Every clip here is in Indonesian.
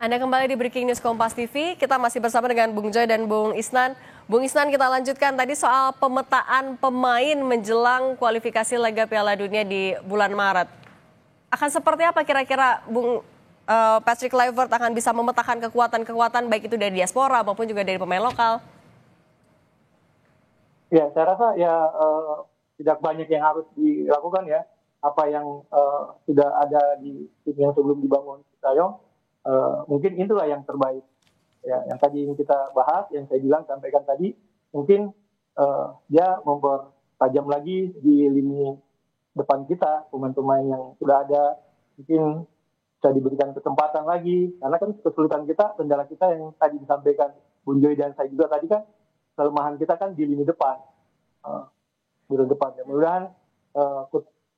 Anda kembali di Breaking News Kompas TV. Kita masih bersama dengan Bung Joy dan Bung Isnan. Bung Isnan, kita lanjutkan tadi soal pemetaan pemain menjelang kualifikasi Laga Piala Dunia di bulan Maret. Akan seperti apa kira-kira Bung Patrick Kluivert akan bisa memetakan kekuatan-kekuatan baik itu dari diaspora maupun juga dari pemain lokal? Ya, saya rasa tidak banyak yang harus dilakukan ya. Apa yang sudah ada di tim yang sebelum dibangun Sintayong, mungkin itulah yang terbaik. Ya, yang tadi ini kita bahas, yang saya sampaikan tadi, mungkin dia mempertajam lagi di lini depan kita, pemain-pemain yang sudah ada, mungkin bisa diberikan kesempatan lagi, karena kan kesulitan kita, kendala kita yang tadi disampaikan Bung Joy dan saya juga tadi kan, kelemahan kita kan di lini depan. Ya, mudah-mudahan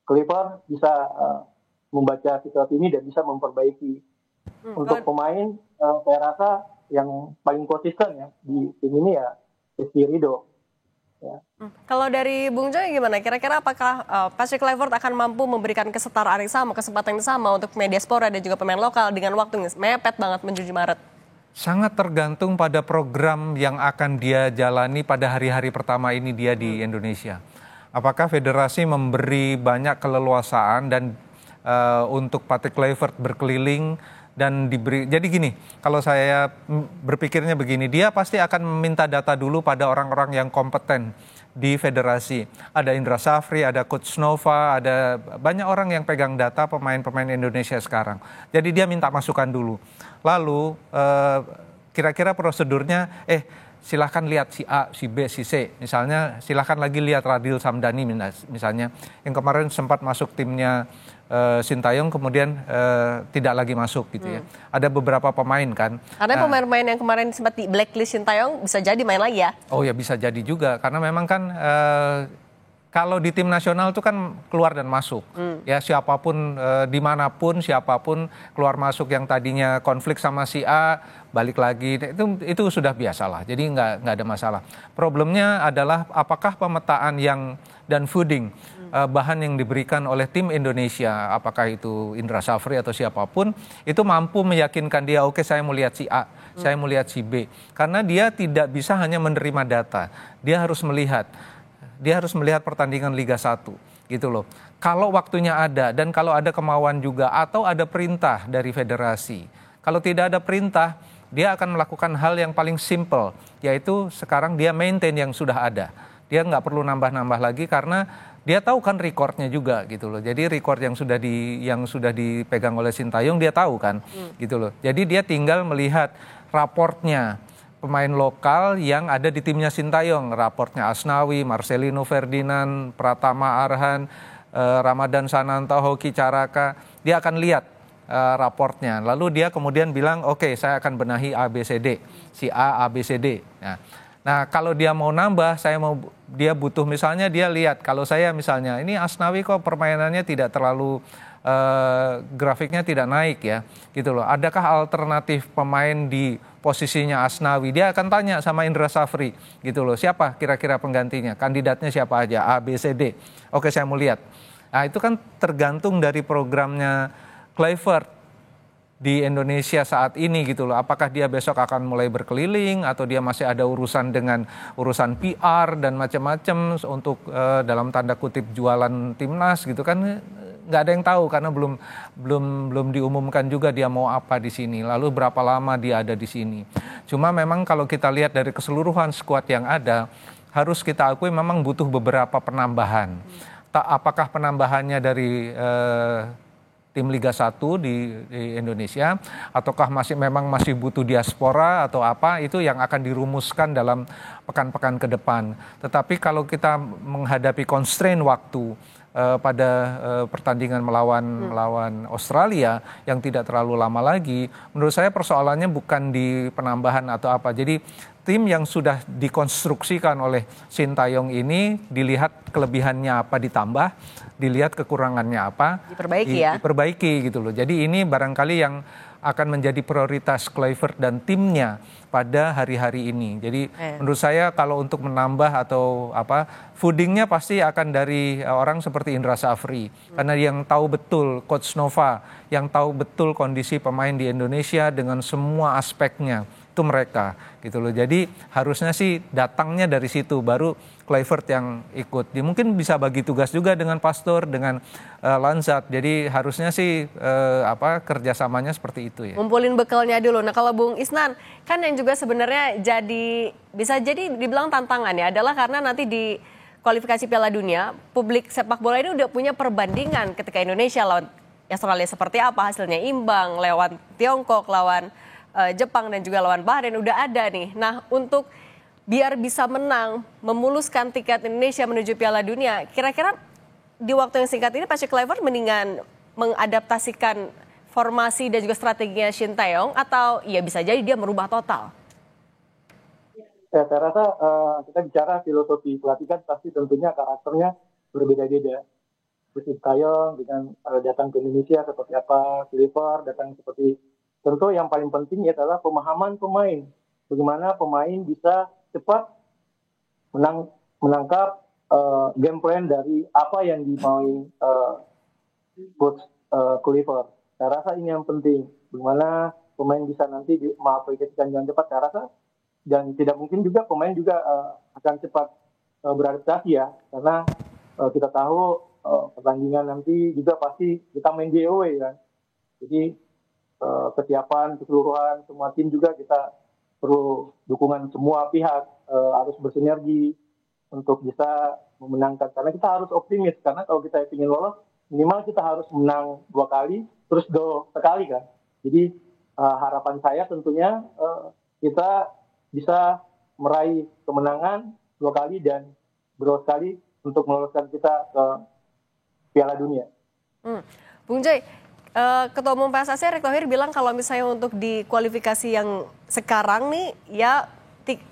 Kluivert bisa membaca situasi ini dan bisa memperbaiki. Untuk pemain, saya rasa yang paling konsisten ya di tim ini ya Rizky Ridho. Ya. Kalau dari Bung Joy gimana? Kira-kira apakah Patrick Kluivert akan mampu memberikan kesetaraan yang sama, kesempatan yang sama untuk pemain diaspora dan juga pemain lokal dengan waktu yang mepet banget menuju Maret? Sangat tergantung pada program yang akan dia jalani pada hari-hari pertama ini dia di Indonesia. Apakah federasi memberi banyak keleluasaan dan untuk Patrick Kluivert berkeliling dan diberi. Jadi gini, kalau saya berpikirnya begini, dia pasti akan meminta data dulu pada orang-orang yang kompeten di federasi. Ada Indra Safri, ada Coach Nova, ada banyak orang yang pegang data pemain-pemain Indonesia sekarang. Jadi dia minta masukan dulu. Lalu kira-kira prosedurnya, silahkan lihat si A, si B, si C. Misalnya silahkan lagi lihat Radil Samdani misalnya. Yang kemarin sempat masuk timnya Sintayong kemudian tidak lagi masuk gitu ya. Ada beberapa pemain kan. Karena pemain-pemain yang kemarin sempat di blacklist Sintayong bisa jadi main lagi ya? Oh ya bisa jadi juga. Karena memang kan kalau di tim nasional itu kan keluar dan masuk. Ya siapapun, dimanapun siapapun keluar masuk yang tadinya konflik sama si A, balik lagi. Itu sudah biasa lah. Jadi nggak ada masalah. Problemnya adalah apakah pemetaan dan fooding bahan yang diberikan oleh tim Indonesia, apakah itu Indra Safri atau siapapun, itu mampu meyakinkan dia, oke, saya mau lihat si A, saya mau lihat si B. Karena dia tidak bisa hanya menerima data, dia harus melihat pertandingan Liga 1 gitu loh. Kalau waktunya ada dan kalau ada kemauan juga atau ada perintah dari federasi. Kalau tidak ada perintah, dia akan melakukan hal yang paling simple, yaitu sekarang dia maintain yang sudah ada. Dia nggak perlu nambah-nambah lagi karena dia tahu kan recordnya juga gitu loh. Jadi record yang sudah dipegang oleh Sintayong dia tahu kan gitu loh. Jadi dia tinggal melihat raportnya pemain lokal yang ada di timnya Sintayong, raportnya Asnawi, Marcelino Ferdinand, Pratama Arhan, Ramadan Sananta, Hoki Caraka. Dia akan lihat raportnya. Lalu dia kemudian bilang, oke, saya akan benahi ABCD, si A, ABCD. Nah, kalau dia mau nambah, dia butuh misalnya dia lihat, kalau saya misalnya, ini Asnawi kok permainannya tidak terlalu, grafiknya tidak naik ya, gitu loh. Adakah alternatif pemain di posisinya Asnawi? Dia akan tanya sama Indra Safri, gitu loh. Siapa kira-kira penggantinya? Kandidatnya siapa aja? A, B, C, D. Oke, saya mau lihat. Nah, itu kan tergantung dari programnya Kluivert di Indonesia saat ini gitu loh. Apakah dia besok akan mulai berkeliling atau dia masih ada urusan dengan urusan PR dan macam-macam untuk dalam tanda kutip jualan timnas gitu kan, nggak ada yang tahu karena belum diumumkan juga dia mau apa di sini. Lalu berapa lama dia ada di sini. Cuma memang kalau kita lihat dari keseluruhan skuad yang ada, harus kita akui memang butuh beberapa penambahan. Apakah penambahannya dari tim Liga 1 di Indonesia, ataukah memang masih butuh diaspora atau apa, itu yang akan dirumuskan dalam pekan-pekan ke depan. Tetapi kalau kita menghadapi constraint waktu pada pertandingan melawan Australia yang tidak terlalu lama lagi, menurut saya persoalannya bukan di penambahan atau apa. Jadi tim yang sudah dikonstruksikan oleh Sintayong ini dilihat kelebihannya apa ditambah, dilihat kekurangannya apa, diperbaiki diperbaiki gitu loh. Jadi ini barangkali yang akan menjadi prioritas Kluivert dan timnya pada hari-hari ini. Jadi menurut saya kalau untuk menambah atau foodingnya pasti akan dari orang seperti Indra Safri. Karena yang tahu betul Coach Nova, yang tahu betul kondisi pemain di Indonesia dengan semua aspeknya. Itu mereka gitu loh. Jadi harusnya sih datangnya dari situ, baru Kluivert yang ikut. Dia mungkin bisa bagi tugas juga dengan Pastor, dengan Lanzat. Jadi harusnya sih kerjasamanya seperti itu ya. Ngumpulin bekalnya dulu. Nah kalau Bung Isnan, kan yang juga sebenarnya bisa jadi dibilang tantangan ya, adalah karena nanti di kualifikasi Piala Dunia, publik sepak bola ini udah punya perbandingan ketika Indonesia lawan Australia seperti apa, hasilnya imbang, lawan Tiongkok, lawan Jepang dan juga lawan Bahrain udah ada nih. Nah untuk biar bisa menang, memuluskan tiket Indonesia menuju Piala Dunia, kira-kira di waktu yang singkat ini Patrick Kluivert mendingan mengadaptasikan formasi dan juga strateginya Shin Tae-yong, atau ya bisa jadi dia merubah total? Ya, saya rasa kita bicara filosofi pelatih kan pasti tentunya karakternya berbeda-beda. Shin Tae-yong dengan datang ke Indonesia seperti apa, Kluivert datang seperti. Tentu yang paling penting adalah pemahaman pemain. Bagaimana pemain bisa cepat menangkap game plan dari apa yang dimau Coach Kluivert. Saya rasa ini yang penting. Bagaimana pemain bisa nanti mengaplikasikan dengan cepat. Saya rasa dan tidak mungkin juga pemain juga akan cepat beradaptasi ya. Karena kita tahu pertandingan nanti juga pasti kita main di away kan. Jadi kesiapan keseluruhan semua tim juga kita perlu dukungan semua pihak harus bersinergi untuk bisa memenangkan, karena kita harus optimis, karena kalau kita ingin lolos minimal kita harus menang 2 kali terus draw sekali kan. Jadi harapan saya tentunya kita bisa meraih kemenangan 2 kali dan draw sekali untuk meloloskan kita ke Piala Dunia. Bung Joy, Ketua Umum PSSI Erick Thohir bilang kalau misalnya untuk di kualifikasi yang sekarang nih ya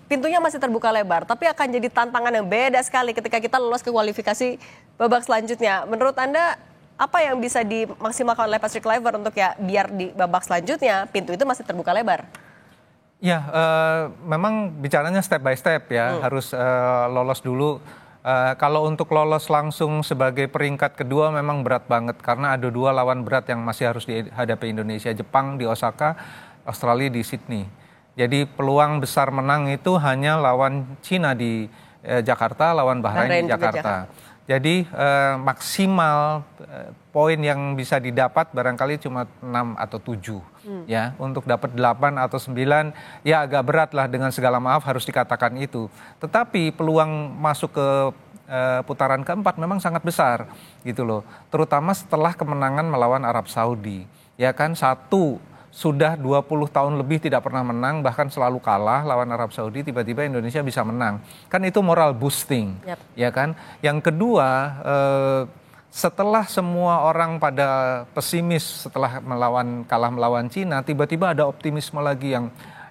pintunya masih terbuka lebar, tapi akan jadi tantangan yang beda sekali ketika kita lolos ke kualifikasi babak selanjutnya. Menurut Anda apa yang bisa dimaksimalkan oleh Patrick Kluivert untuk ya biar di babak selanjutnya pintu itu masih terbuka lebar? Ya, memang bicaranya step by step ya, harus lolos dulu. Kalau untuk lolos langsung sebagai peringkat kedua memang berat banget karena ada 2 lawan berat yang masih harus dihadapi Indonesia, Jepang di Osaka, Australia di Sydney. Jadi peluang besar menang itu hanya lawan Cina di Jakarta, lawan Bahrain di Jakarta. Jadi maksimal poin yang bisa didapat barangkali cuma 6 atau 7 ya. Untuk dapat 8 atau 9 ya agak berat lah, dengan segala maaf harus dikatakan itu. Tetapi peluang masuk ke putaran keempat memang sangat besar gitu loh. Terutama setelah kemenangan melawan Arab Saudi. Ya kan, sudah 20 tahun lebih tidak pernah menang, bahkan selalu kalah lawan Arab Saudi, tiba-tiba Indonesia bisa menang. Kan itu moral boosting, ya kan. Yang kedua, setelah semua orang pada pesimis setelah kalah melawan Cina, tiba-tiba ada optimisme lagi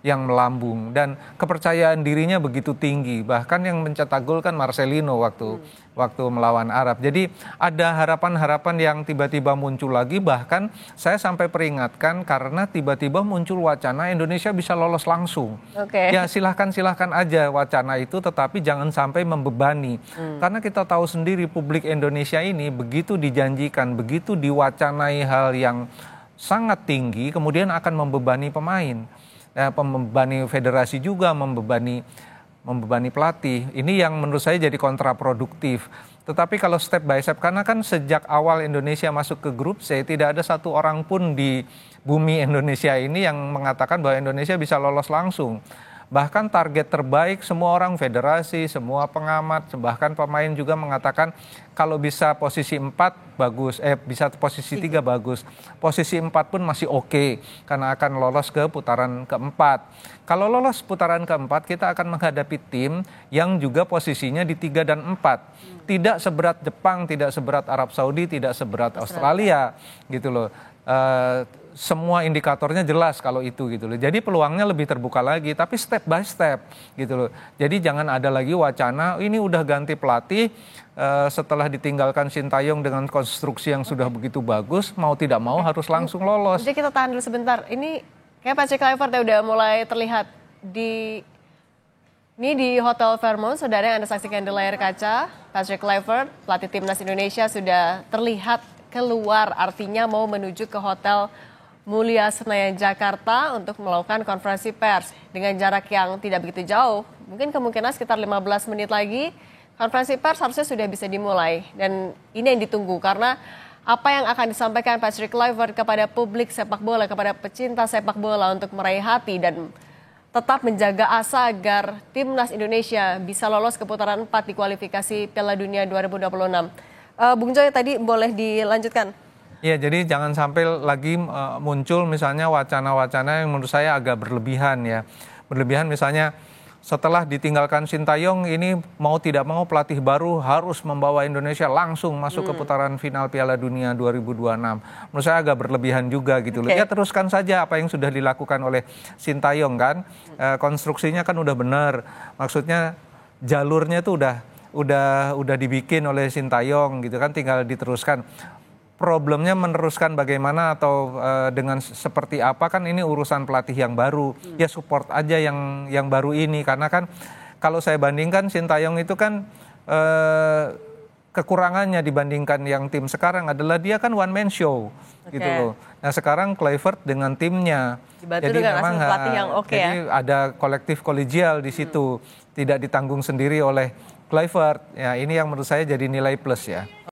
yang melambung dan kepercayaan dirinya begitu tinggi. Bahkan yang mencetak gol kan Marcelino waktu melawan Arab. Jadi ada harapan-harapan yang tiba-tiba muncul lagi, bahkan saya sampai peringatkan karena tiba-tiba muncul wacana Indonesia bisa lolos langsung. Ya silahkan aja wacana itu, tetapi jangan sampai membebani. Karena kita tahu sendiri publik Indonesia ini begitu dijanjikan, begitu diwacanai hal yang sangat tinggi, kemudian akan membebani pemain. Membebani federasi juga, membebani pelatih. Ini yang menurut saya jadi kontraproduktif. Tetapi kalau step by step, karena kan sejak awal Indonesia masuk ke grup C, tidak ada satu orang pun di bumi Indonesia ini yang mengatakan bahwa Indonesia bisa lolos langsung. Bahkan target terbaik semua orang, federasi, semua pengamat, bahkan pemain juga mengatakan kalau bisa posisi 4 bagus, bisa posisi 3 bagus. Posisi 4 pun masih oke, karena akan lolos ke putaran keempat. Kalau lolos putaran keempat, kita akan menghadapi tim yang juga posisinya di 3 dan 4. Tidak seberat Jepang, tidak seberat Arab Saudi, tidak seberat Australia gitu loh. semua indikatornya jelas kalau itu gitu loh. Jadi peluangnya lebih terbuka lagi, tapi step by step gitu loh. Jadi jangan ada lagi wacana ini udah ganti pelatih setelah ditinggalkan Sintayong dengan konstruksi yang sudah begitu bagus, mau tidak mau harus langsung lolos. Jadi kita tahan dulu sebentar. Ini kayak Patrick Kluivert ya udah mulai terlihat di Hotel Fairmont, saudara yang Anda saksikan di layar kaca. Patrick Kluivert, pelatih timnas Indonesia sudah terlihat keluar, artinya mau menuju ke Hotel Mulia Senayan Jakarta untuk melakukan konferensi pers dengan jarak yang tidak begitu jauh. Mungkin kemungkinan sekitar 15 menit lagi konferensi pers harusnya sudah bisa dimulai. Dan ini yang ditunggu karena apa yang akan disampaikan Patrick Kluivert kepada publik sepak bola, kepada pecinta sepak bola untuk meraih hati dan tetap menjaga asa agar timnas Indonesia bisa lolos ke putaran 4 di kualifikasi Piala Dunia 2026. Bung Joy tadi boleh dilanjutkan. Ya, jadi jangan sampai lagi muncul misalnya wacana-wacana yang menurut saya agak berlebihan ya. Berlebihan misalnya setelah ditinggalkan Sintayong ini mau tidak mau pelatih baru harus membawa Indonesia langsung masuk ke putaran final Piala Dunia 2026. Menurut saya agak berlebihan juga gitu loh. Ya teruskan saja apa yang sudah dilakukan oleh Sintayong kan. Konstruksinya kan udah benar. Maksudnya jalurnya itu udah dibikin oleh Sintayong gitu kan, tinggal diteruskan. Problemnya meneruskan bagaimana atau dengan seperti apa kan ini urusan pelatih yang baru. Ya support aja yang baru ini karena kan kalau saya bandingkan Sintayong itu kan kekurangannya dibandingkan yang tim sekarang adalah dia kan one man show gitu loh. Nah sekarang Kluivert dengan timnya. Dibantu dengan memang pelatih yang jadi ada kolektif kolegial di situ, tidak ditanggung sendiri oleh Kluivert. Ya ini yang menurut saya jadi nilai plus ya.